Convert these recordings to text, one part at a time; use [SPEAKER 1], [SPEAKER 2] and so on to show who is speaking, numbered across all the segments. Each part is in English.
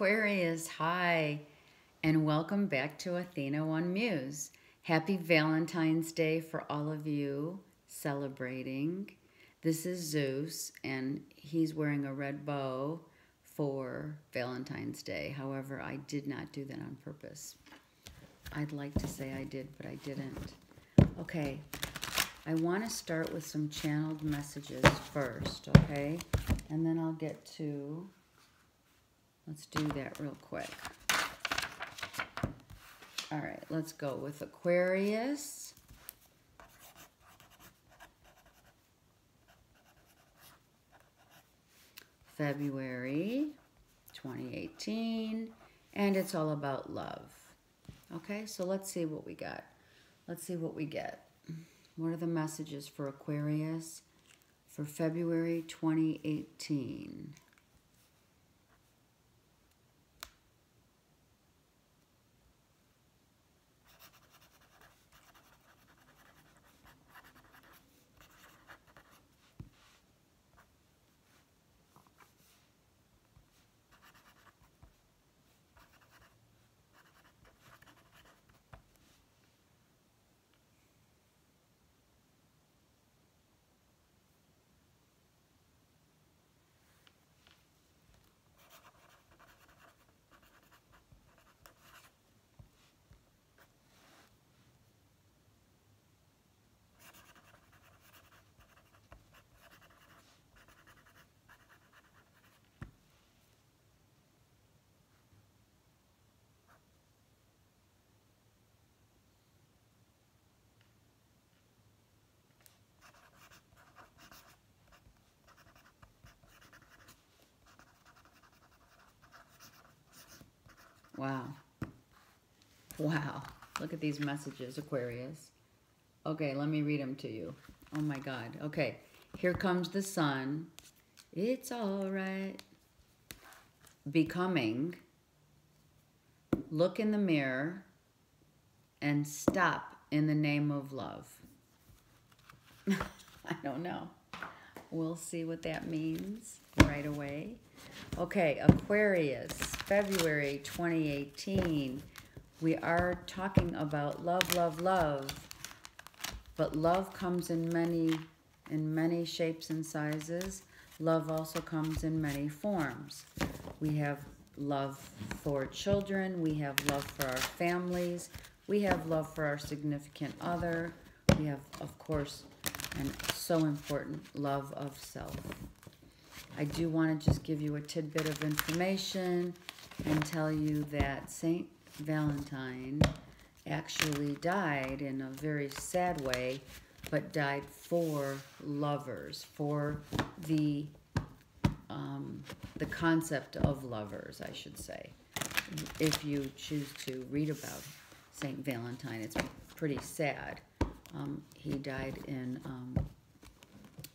[SPEAKER 1] Aquarius, hi, and welcome back to Athena One Muse. Happy Valentine's Day for all of you celebrating. This is Zeus, and he's wearing a red bow for Valentine's Day. However, I did not do that on purpose. I'd like to say I did, but I didn't. Okay, I want to start with some channeled messages first, okay? And then I'll get to... Let's do that real quick. All right, let's go with Aquarius. February 2018. And it's all about love. Okay, so let's see what we got. Let's see what we get. What are the messages for Aquarius for February 2018? Wow. Wow. Look at these messages, Aquarius. Okay, let me read them to you. Oh my God. Okay. Here comes the sun. It's all right. Becoming. Look in the mirror and stop in the name of love. I don't know. We'll see what that means right away. Okay, Aquarius, February 2018. We are talking about love, love, love. But love comes in many shapes and sizes. Love also comes in many forms. We have love for children. We have love for our families. We have love for our significant other. We have, of course, and so important, love of self. I do want to just give you a tidbit of information and tell you that Saint Valentine actually died in a very sad way, but died for lovers, for the concept of lovers, I should say. If you choose to read about Saint Valentine, it's pretty sad. He died in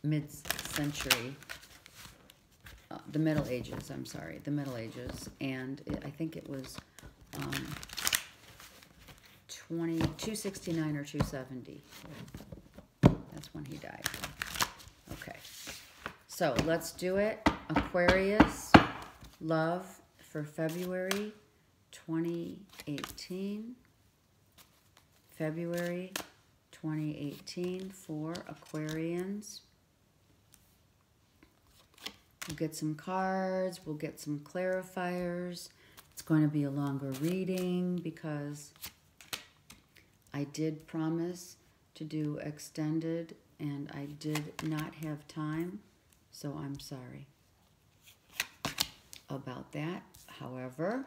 [SPEAKER 1] mid-century, the Middle Ages, I'm sorry, the Middle Ages, and I think it was 269 or 270. That's when he died. Okay, so let's do it. Aquarius, love for February 2018. February 2018 for Aquarians. We'll get some cards, we'll get some clarifiers. It's going to be a longer reading because I did promise to do extended and I did not have time, so I'm sorry about that. However,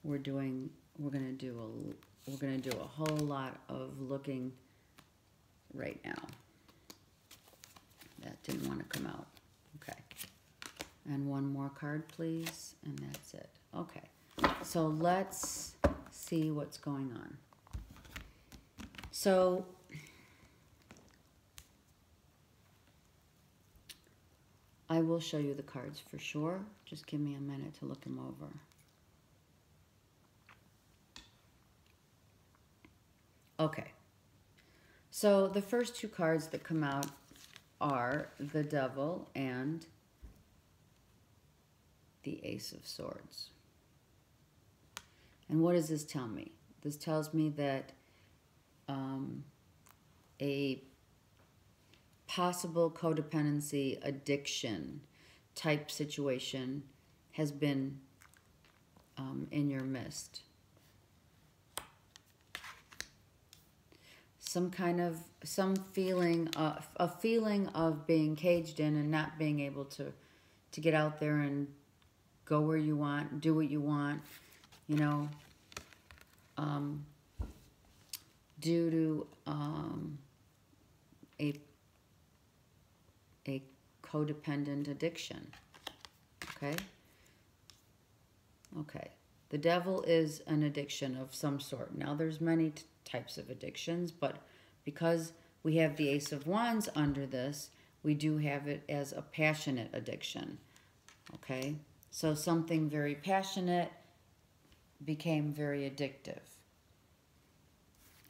[SPEAKER 1] we're going to do a whole lot of looking right now. That didn't want to come out. Okay. And one more card, please, and that's it. Okay. So let's see what's going on. So I will show you the cards for sure. Just give me a minute to look them over. Okay. So the first two cards that come out are the Devil and the Ace of Swords. And what does this tell me? This tells me that a possible codependency addiction type situation has been in your midst. Some feeling, a feeling of being caged in and not being able to get out there and go where you want, do what you want, you know, due to a codependent addiction. Okay? Okay. The devil is an addiction of some sort. Now, there's many types of addictions, but because we have the Ace of Wands under this, we do have it as a passionate addiction. Okay? So something very passionate became very addictive.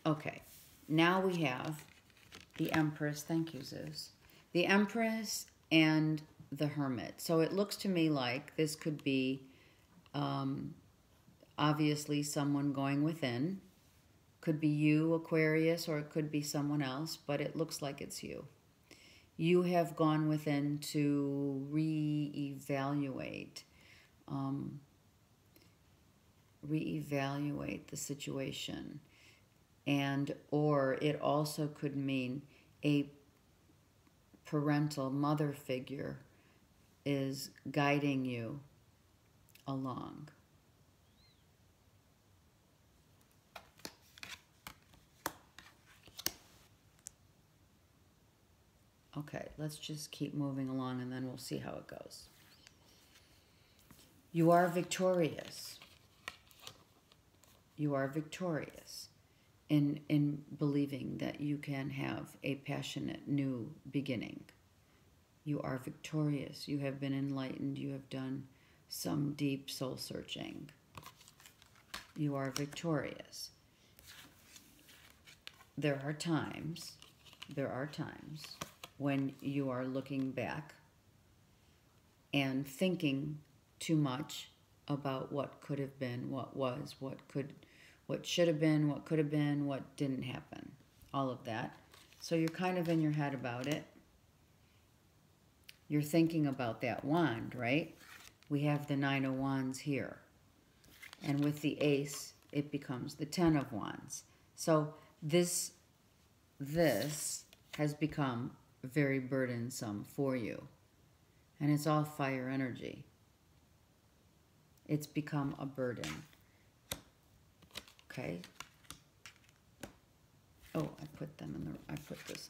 [SPEAKER 1] Okay. Now we have the Empress. Thank you, Zeus. The Empress and the Hermit. So it looks to me like this could be obviously someone going within. Could be you, Aquarius, or it could be someone else, but it looks like it's you. You have gone within to reevaluate the situation. And or it also could mean a parental mother figure is guiding you along. Okay, let's just keep moving along and then we'll see how it goes. You are victorious. You are victorious in believing that you can have a passionate new beginning. You are victorious. You have been enlightened. You have done some deep soul searching. You are victorious. There are times when you are looking back and thinking too much about what could have been, what was, what should have been, what could have been, what didn't happen, all of that. So you're kind of in your head about it. You're thinking about that wand, right? We have the 9 of Wands here. And with the Ace, it becomes the 10 of Wands. So this has become very burdensome for you. And it's all fire energy. It's become a burden. Okay. Oh, I put this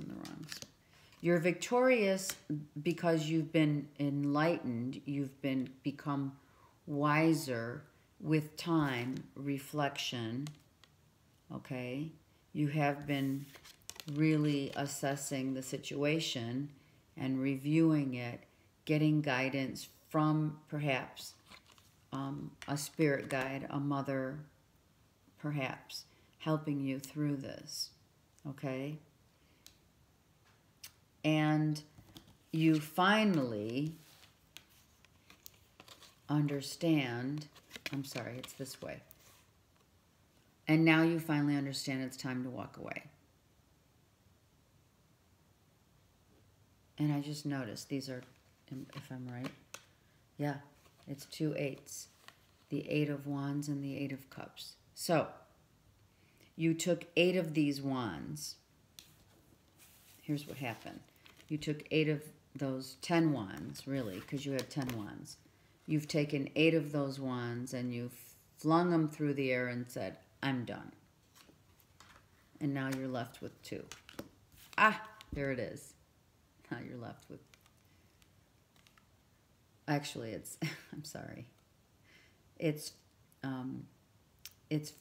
[SPEAKER 1] in the wrong spot. You're victorious because you've been enlightened. You've become wiser with time, reflection. Okay. You have been really assessing the situation and reviewing it, getting guidance from perhaps a spirit guide, a mother, perhaps, helping you through this, okay? And you finally understand, I'm sorry, it's this way. And now you finally understand it's time to walk away. And I just noticed these are, if I'm right, yeah, it's 2 8s. The 8 of Wands and the 8 of Cups. So, you took 8 of these wands. Here's what happened. You took 8 of those 10 wands, really, because you had 10 wands. You've taken 8 of those wands and you've flung them through the air and said, I'm done. And now you're left with 2. Ah, there it is. Now you're left with... Actually, it's... I'm sorry. It's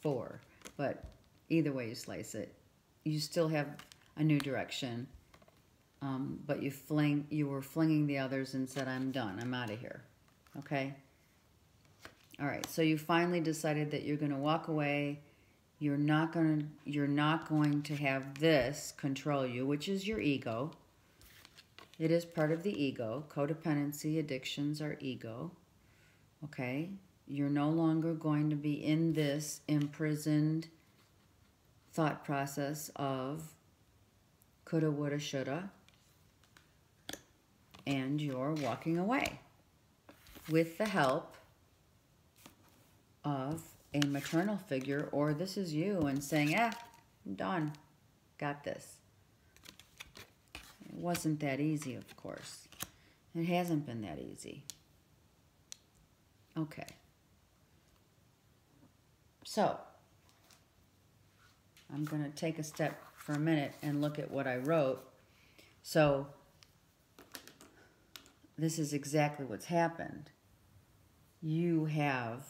[SPEAKER 1] 4, but either way you slice it, you still have a new direction, but you were flinging the others and said, I'm done, I'm out of here, okay? All right, so you finally decided that you're going to walk away. You're not going to have this control you, which is your ego. It is part of the ego. Codependency, addictions are ego, okay? You're no longer going to be in this imprisoned thought process of coulda, woulda, shoulda, and you're walking away with the help of a maternal figure, or this is you and saying, I'm done, got this. It wasn't that easy, of course. It hasn't been that easy. Okay. So, I'm going to take a step for a minute and look at what I wrote. So, this is exactly what's happened. You have,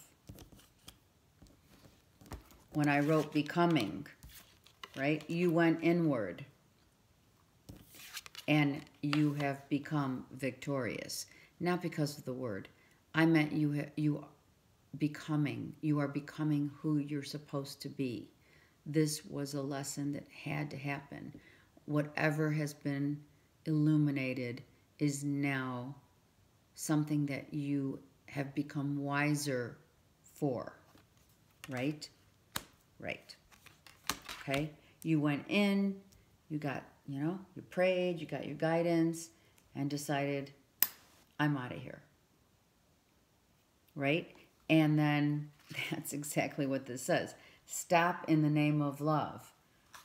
[SPEAKER 1] when I wrote becoming, right? You went inward and you have become victorious. Not because of the word. I meant you are becoming who you're supposed to be. This was a lesson that had to happen. Whatever has been illuminated is now something that you have become wiser for, right? Right. Okay? You went in, you got, you prayed, you got your guidance, and decided, I'm out of here. Right? And then that's exactly what this says. Stop in the name of love,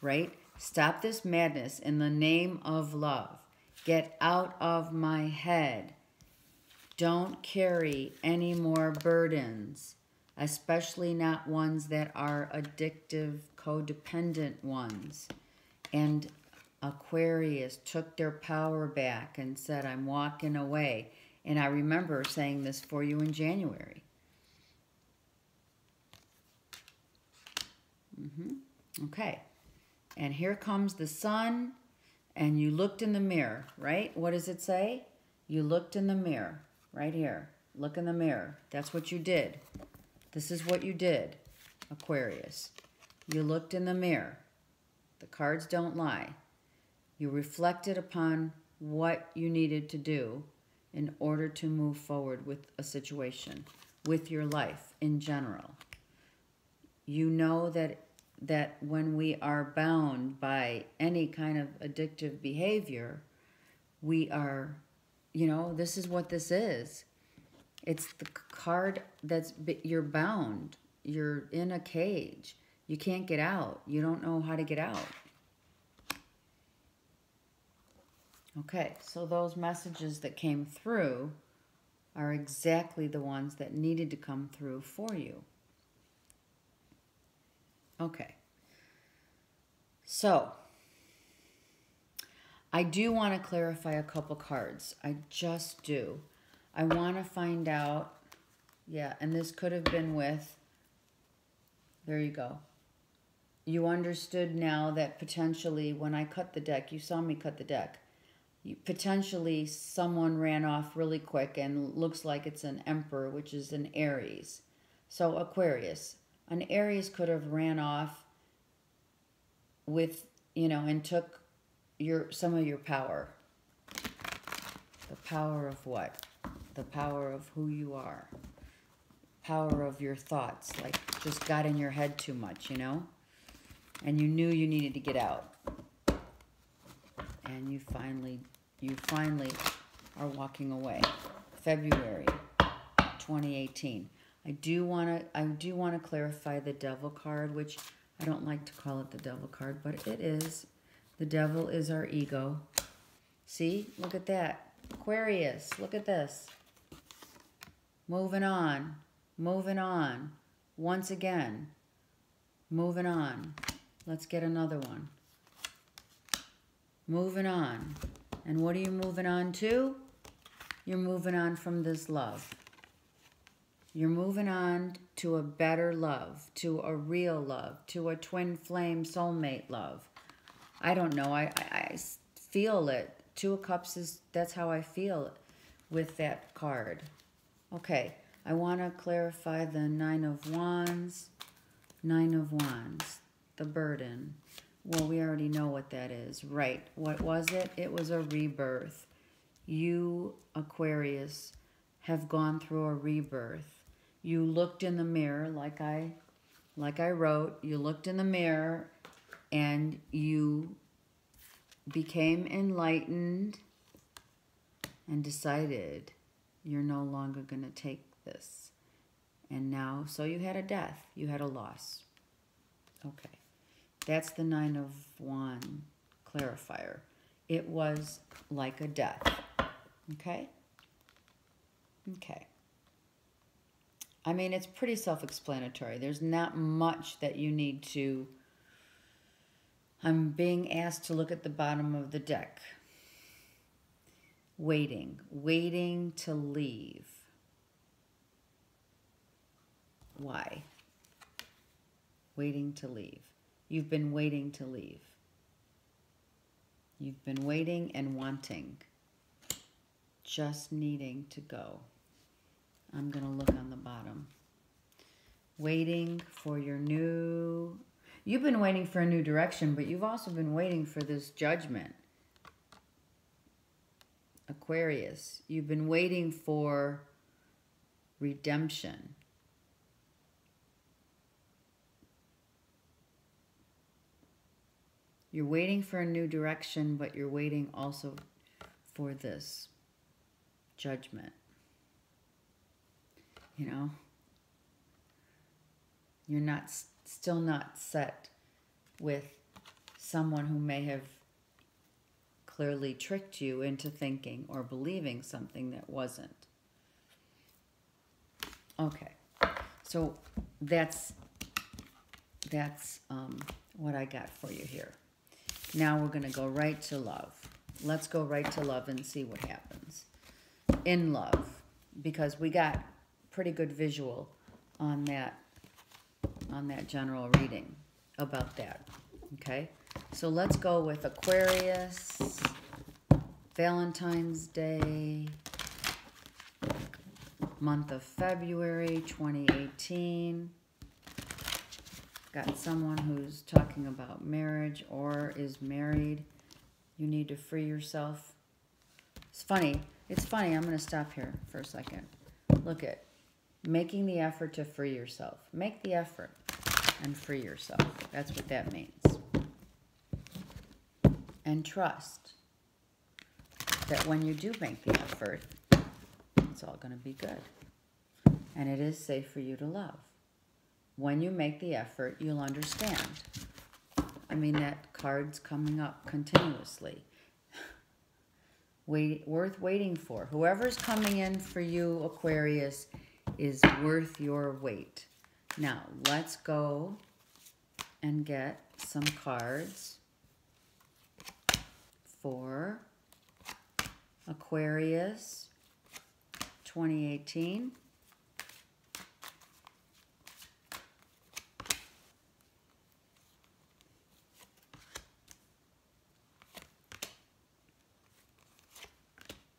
[SPEAKER 1] right? Stop this madness in the name of love. Get out of my head. Don't carry any more burdens, especially not ones that are addictive, codependent ones. And Aquarius took their power back and said, I'm walking away. And I remember saying this for you in January. Okay. And here comes the sun, and you looked in the mirror, right? What does it say? You looked in the mirror, right here. Look in the mirror. That's what you did. This is what you did, Aquarius. You looked in the mirror. The cards don't lie. You reflected upon what you needed to do in order to move forward with a situation, with your life in general. You know that when we are bound by any kind of addictive behavior, we are, this is what this is. It's the card you're bound. You're in a cage. You can't get out. You don't know how to get out. Okay, so those messages that came through are exactly the ones that needed to come through for you. Okay. So, I do want to clarify a couple cards. I just do. I want to find out, and this could have been with, there you go. You understood now that potentially when I cut the deck, you saw me cut the deck, potentially someone ran off really quick and looks like it's an Emperor, which is an Aries. So Aquarius, an Aries could have ran off with, and took some of your power. The power of what? The power of who you are. Power of your thoughts, like just got in your head too much, And you knew you needed to get out. And you finally are walking away. February 2018. I do want to clarify the Devil card, which I don't like to call it the Devil card, but it is. The Devil is our ego. See? Look at that. Aquarius, look at this. Moving on. Moving on. Once again. Moving on. Let's get another one. Moving on. And what are you moving on to? You're moving on from this love. You're moving on to a better love, to a real love, to a twin flame soulmate love. I don't know. I feel it. Two of Cups that's how I feel with that card. Okay. I want to clarify the Nine of Wands. Nine of Wands. The burden. Well, we already know what that is. Right. What was it? It was a rebirth. You, Aquarius, have gone through a rebirth. you looked in the mirror, like I wrote, you looked in the mirror and you became enlightened and decided you're no longer going to take this. And now, so you had a death, you had a loss. Okay, that's the Nine of Wands clarifier. It was like a death. Okay? Okay. I mean, it's pretty self-explanatory. There's not much that you need to... I'm being asked to look at the bottom of the deck. Waiting to leave. Why? Waiting to leave. You've been waiting to leave. You've been waiting and wanting. Just needing to go. I'm going to look on the bottom. Waiting for your new... You've been waiting for a new direction, but you've also been waiting for this judgment. Aquarius, you've been waiting for redemption. You're waiting for a new direction, but you're waiting also for this judgment. You know? You're still not set with someone who may have clearly tricked you into thinking or believing something that wasn't. Okay, so that's what I got for you here. Now we're going to go right to love. Let's go right to love and see what happens in love, because we got pretty good visual on that general reading about that. Okay, so let's go with Aquarius, Valentine's Day, month of February 2018. Got someone who's talking about marriage or is married. You need to free yourself. It's funny. I'm going to stop here for a second. Look at making the effort to free yourself. Make the effort and free yourself. That's what that means. And trust that when you do make the effort, it's all going to be good. And it is safe for you to love. When you make the effort, you'll understand. I mean, that card's coming up continuously. Worth waiting for. Whoever's coming in for you, Aquarius, is worth your wait. Now, let's go and get some cards for Aquarius 2018.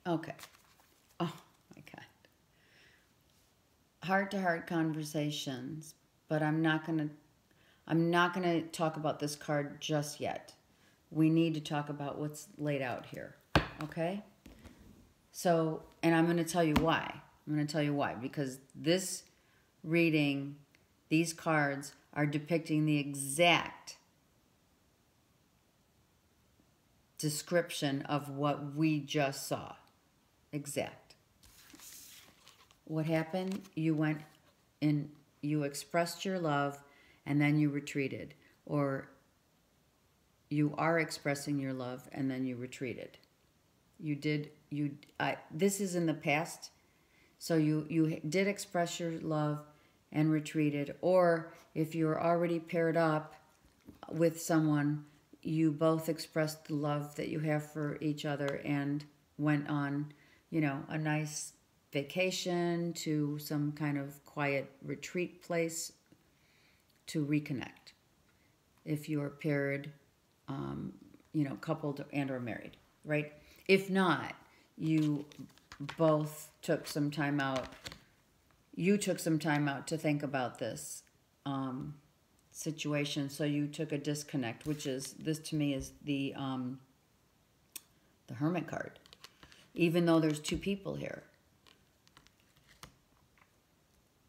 [SPEAKER 1] Okay. Oh my God. Heart-to-heart conversations, but I'm not gonna talk about this card just yet. We need to talk about what's laid out here. Okay? So, and I'm going to tell you why. I'm going to tell you why. Because this reading, these cards are depicting the exact description of what we just saw. Exact. What happened? You went in, you expressed your love, and then you retreated. Or you are expressing your love, and then you retreated. This is in the past, so you did express your love and retreated. Or if you're already paired up with someone, you both expressed the love that you have for each other and went on, a nice vacation to some kind of quiet retreat place to reconnect. If you're paired, coupled and or married, right? If not, you both took some time out. You took some time out to think about this situation, so you took a disconnect, which is, this to me is the Hermit card. Even though there's two people here,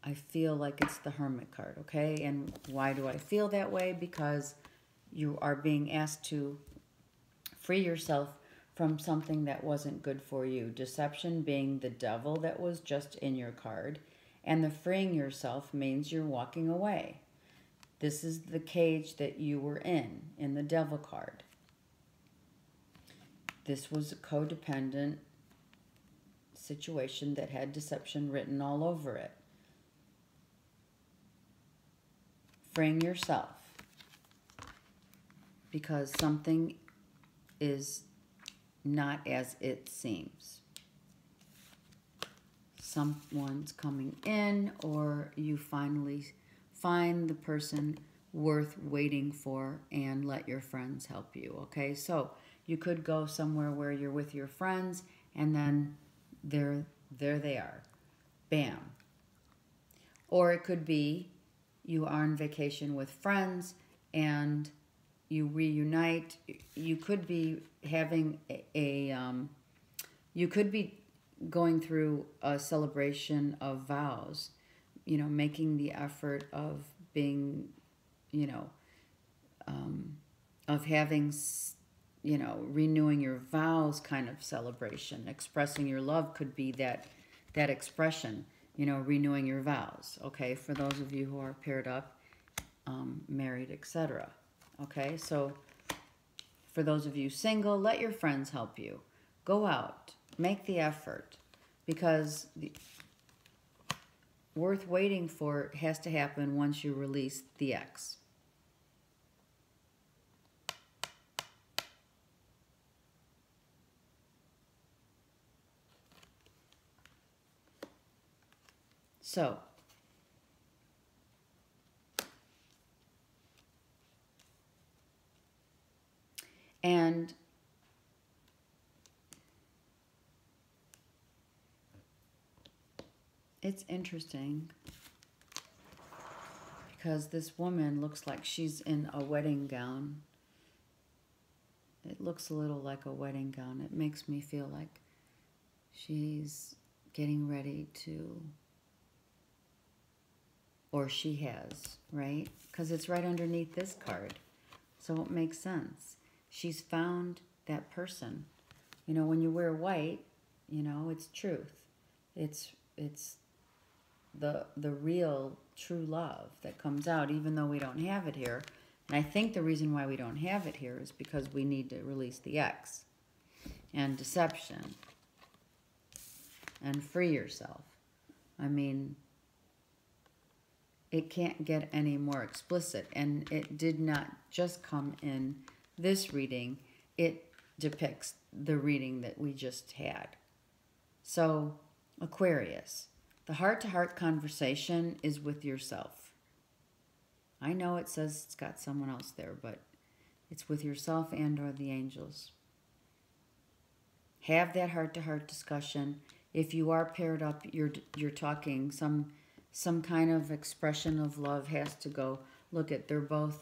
[SPEAKER 1] I feel like it's the Hermit card, okay? And why do I feel that way? Because you are being asked to free yourself from something that wasn't good for you. Deception being the devil that was just in your card. And the freeing yourself means you're walking away. This is the cage that you were in the devil card. This was a codependent situation that had deception written all over it. Freeing yourself because something is not as it seems. Someone's coming in, or you finally find the person worth waiting for and let your friends help you, okay? So you could go somewhere where you're with your friends and then there they are. Bam. Or it could be you are on vacation with friends and you reunite. You could be having you could be going through a celebration of vows, you know, making the effort of being, you know, of having, you know, renewing your vows kind of celebration. Expressing your love could be that expression, you know, renewing your vows, okay, for those of you who are paired up, married, etc. Okay, so for those of you single, let your friends help you. Go out, make the effort, because worth waiting for has to happen once you release the ex. So, and it's interesting because this woman looks like she's in a wedding gown. It looks a little like a wedding gown. It makes me feel like she's getting ready to, or she has, right? Because it's right underneath this card. So it makes sense. She's found that person. You know, when you wear white, you know, it's truth. It's the real true love that comes out, even though we don't have it here. And I think the reason why we don't have it here is because we need to release the ex and deception and free yourself. I mean, it can't get any more explicit, and it did not just come in this reading. It depicts the reading that we just had. So, Aquarius, the heart-to-heart conversation is with yourself. I know it says it's got someone else there, but it's with yourself and or the angels. Have that heart-to-heart discussion. If you are paired up, you're talking, some kind of expression of love has to go. Look at, they're both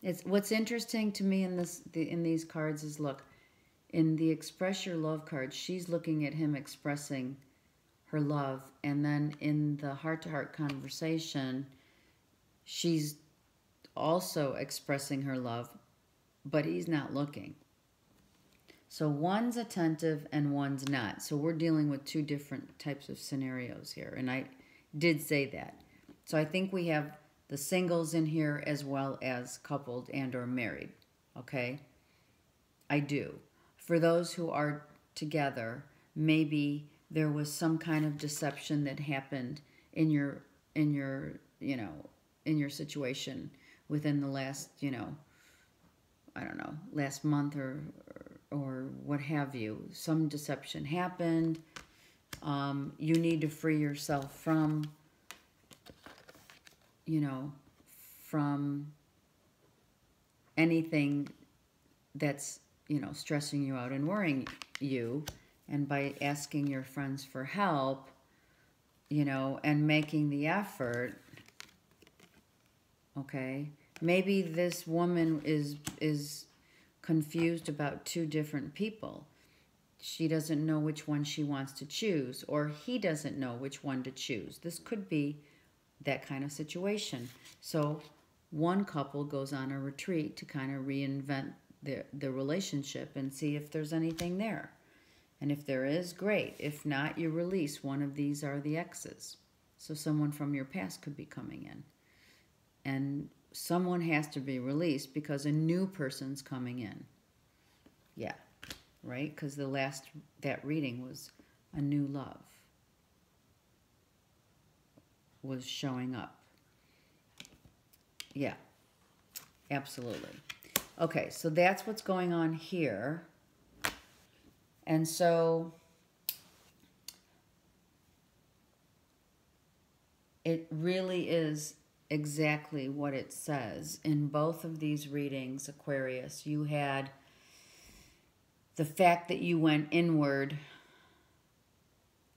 [SPEAKER 1] it's what's interesting to me in these cards is, look, in the express your love card, she's looking at him expressing her love, and then in the heart-to-heart conversation, she's also expressing her love, but he's not looking. So one's attentive and one's not. So we're dealing with two different types of scenarios here, and I did say that. So I think we have the singles in here as well as coupled and or married, okay? I do. For those who are together, maybe there was some kind of deception that happened in your you know, in your situation within the last, you know, I don't know, last month or what have you. Some deception happened. You need to free yourself from, you know, from anything that's, you know, stressing you out and worrying you. And by asking your friends for help, you know, and making the effort, okay, maybe this woman is confused about two different people. she doesn't know which one she wants to choose, or he doesn't know which one to choose. This could be that kind of situation. So one couple goes on a retreat to kind of reinvent the relationship and see if there's anything there. And if there is, great. If not, you release. One of these are the exes. So someone from your past could be coming in. And someone has to be released because a new person's coming in. Yeah, right? Because that reading was a new love was showing up. Yeah, absolutely. Okay, so that's what's going on here. And so it really is exactly what it says. In both of these readings, Aquarius, you had the fact that you went inward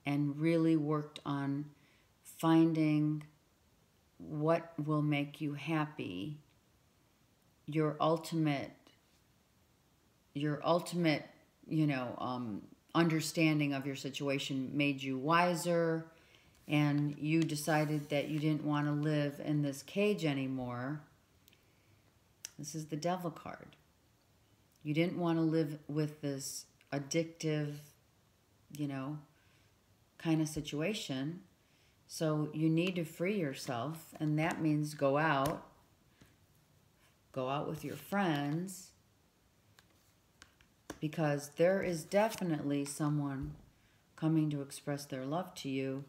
[SPEAKER 1] and really worked on finding what will make you happy. Your ultimate, understanding of your situation made you wiser, and you decided that you didn't want to live in this cage anymore. This is the Devil card. You didn't want to live with this addictive, kind of situation. So you need to free yourself, and that means go out with your friends, because there is definitely someone coming to express their love to you,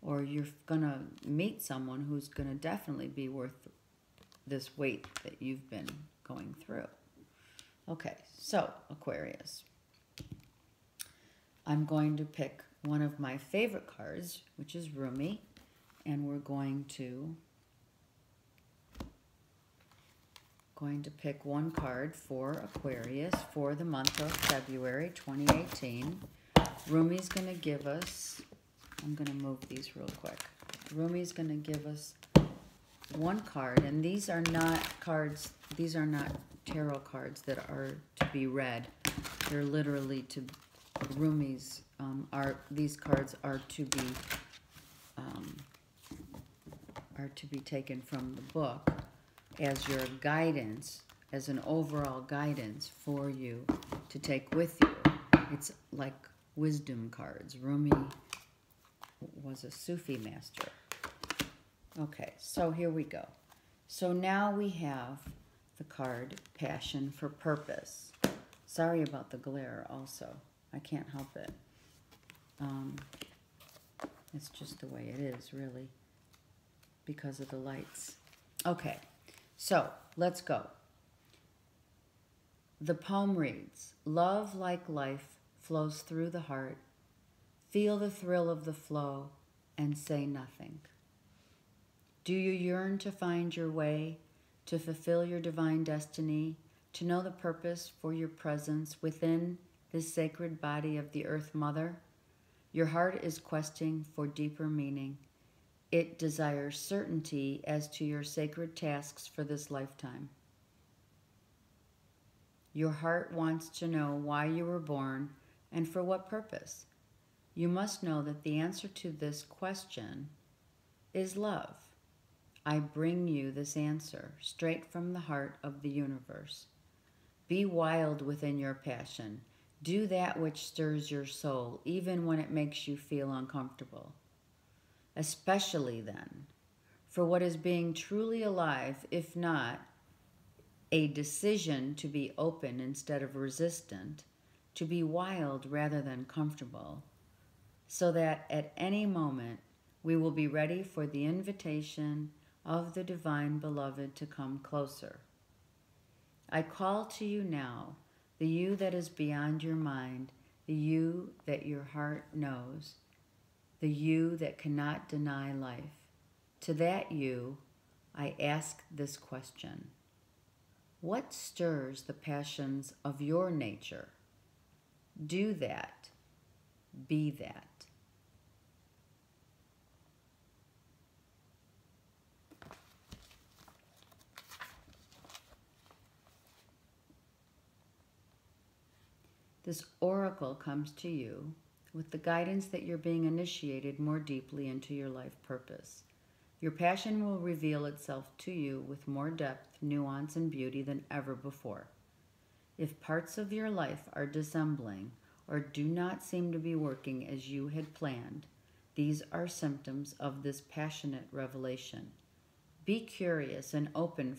[SPEAKER 1] or you're going to meet someone who's going to definitely be worth this weight that you've been going through. Okay, so Aquarius, I'm going to pick one of my favorite cards, which is Rumi, and we're going to pick one card for Aquarius for the month of February 2018. Rumi's going to give us, I'm going to move these real quick. Rumi's going to give us one card, and these are not tarot cards that are to be read. They're literally Rumi's, these cards are to be taken from the book as your guidance, as an overall guidance for you to take with you. It's like wisdom cards. Rumi was a Sufi master. Okay, so here we go. So now we have the card Passion for Purpose. Sorry about the glare also. I can't help it. It's just the way it is, really, because of the lights. Okay, so let's go. The poem reads, love like life flows through the heart. Feel the thrill of the flow and say nothing. Do you yearn to find your way, to fulfill your divine destiny, to know the purpose for your presence within this sacred body of the Earth Mother? Your heart is questing for deeper meaning. It desires certainty as to your sacred tasks for this lifetime. Your heart wants to know why you were born and for what purpose. You must know that the answer to this question is love. I bring you this answer straight from the heart of the universe. Be wild within your passion. Do that which stirs your soul, even when it makes you feel uncomfortable. Especially then, for what is being truly alive, if not a decision to be open instead of resistant, to be wild rather than comfortable, so that at any moment we will be ready for the invitation of the divine beloved to come closer. I call to you now, the you that is beyond your mind, the you that your heart knows, the you that cannot deny life. To that you, I ask this question. What stirs the passions of your nature? Do that. Be that. This oracle comes to you with the guidance that you're being initiated more deeply into your life purpose. Your passion will reveal itself to you with more depth, nuance, and beauty than ever before. If parts of your life are dissembling or do not seem to be working as you had planned, these are symptoms of this passionate revelation. Be curious and open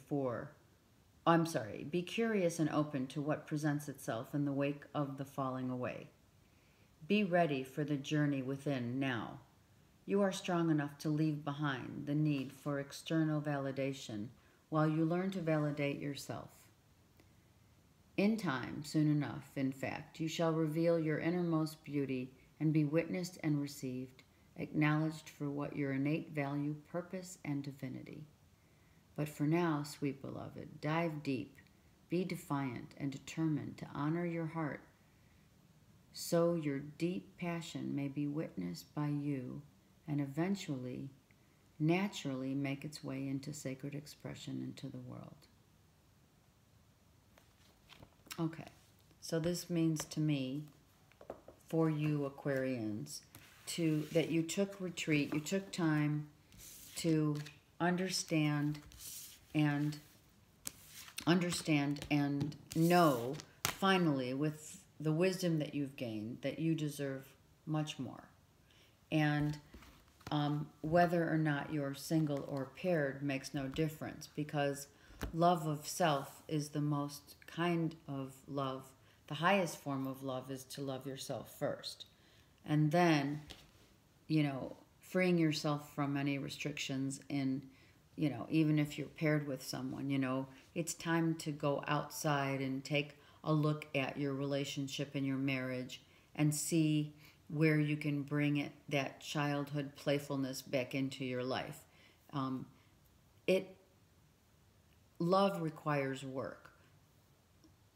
[SPEAKER 1] to what presents itself in the wake of the falling away. Be ready for the journey within now. You are strong enough to leave behind the need for external validation while you learn to validate yourself. In time, soon enough, in fact, you shall reveal your innermost beauty and be witnessed and received, acknowledged for what your innate value, purpose, and divinity. But for now, sweet beloved, dive deep, be defiant and determined to honor your heart, so your deep passion may be witnessed by you and eventually, naturally make its way into sacred expression into the world. Okay, so this means to me, for you Aquarians, that you took retreat, you took time to understand and know, finally, with the wisdom that you've gained, that you deserve much more. And whether or not you're single or paired makes no difference, because love of self is the most kind of love. The highest form of love is to love yourself first. And then, freeing yourself from any restrictions in, even if you're paired with someone, it's time to go outside and take a look at your relationship and your marriage and see where you can bring that childhood playfulness back into your life. Love requires work.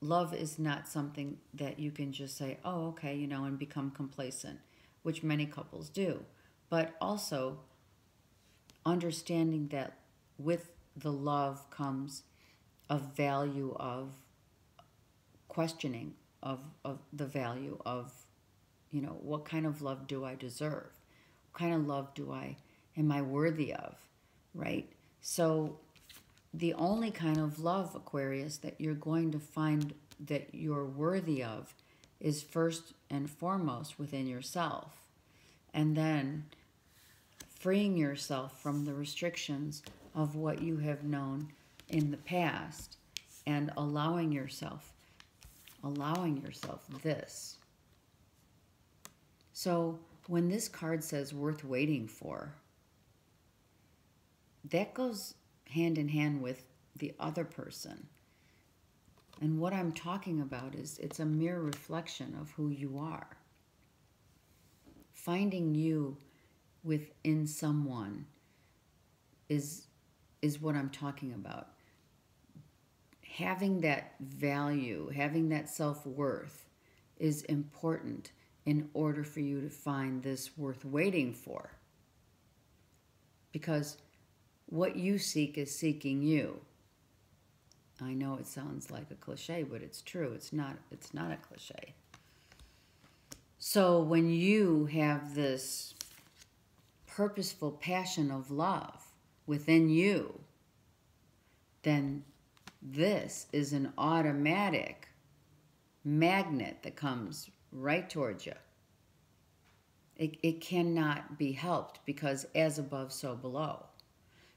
[SPEAKER 1] Love is not something that you can just say, oh, okay, and become complacent, which many couples do. But also understanding that with the love comes a value of questioning of the value of, what kind of love do I deserve? What kind of love am I worthy of, right? So the only kind of love, Aquarius, that you're going to find that you're worthy of is first and foremost within yourself. And then freeing yourself from the restrictions of what you have known in the past and allowing yourself this. So when this card says worth waiting for, that goes hand in hand with the other person. And what I'm talking about is it's a mere reflection of who you are. Finding you within someone is what I'm talking about. Having that value, having that self-worth is important in order for you to find this worth waiting for. Because what you seek is seeking you. I know it sounds like a cliche, but it's true. It's not a cliche. So when you have this purposeful passion of love within you, then this is an automatic magnet that comes right towards you. It cannot be helped, because as above, so below.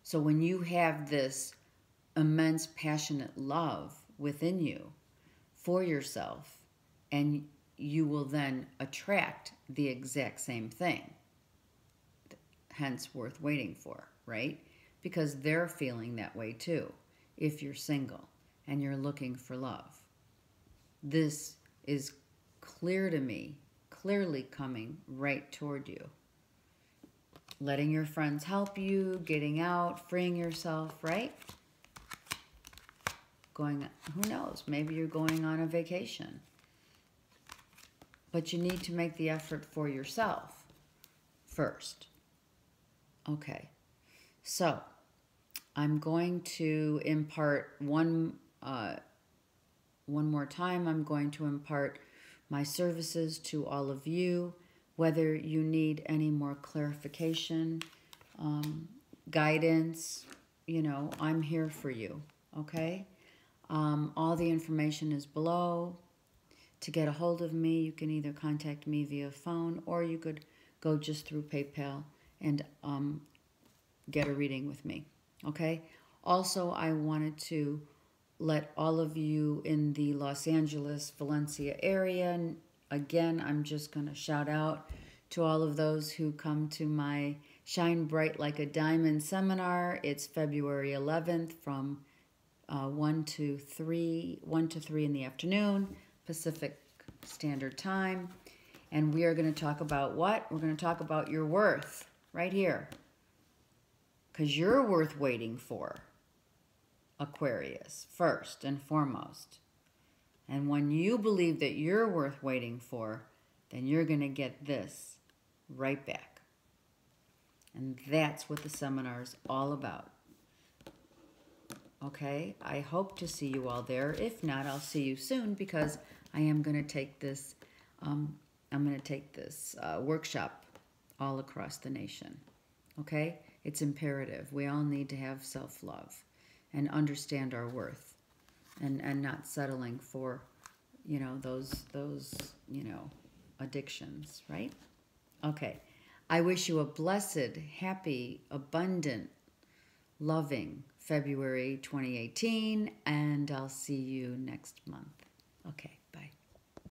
[SPEAKER 1] So when you have this immense passionate love within you for yourself, and you will then attract the exact same thing, hence worth waiting for, right? Because they're feeling that way too. If you're single and you're looking for love, this is clear to me, clearly coming right toward you. Letting your friends help you, getting out, freeing yourself, right? Who knows, maybe you're going on a vacation. But you need to make the effort for yourself first. Okay, so I'm going to impart one more time. I'm going to impart my services to all of you. Whether you need any more clarification, guidance, you know, I'm here for you, okay? All the information is below. To get a hold of me, you can either contact me via phone or you could go just through PayPal and get a reading with me, okay? Also, I wanted to let all of you in the Los Angeles, Valencia area, and again, I'm just going to shout out to all of those who come to my Shine Bright Like a Diamond seminar. It's February 11th from 1 to 3 in the afternoon, Pacific Standard Time. And we are going to talk about what? We're going to talk about your worth right here. Because you're worth waiting for, Aquarius, first and foremost. And when you believe that you're worth waiting for, then you're going to get this right back. And that's what the seminar is all about. Okay, I hope to see you all there. If not, I'll see you soon because I am going to take this. Workshop all across the nation. Okay, it's imperative. We all need to have self-love and understand our worth, and not settling for, you know, those you know, addictions, right? Okay, I wish you a blessed, happy, abundant, loving February 2018, and I'll see you next month. Okay.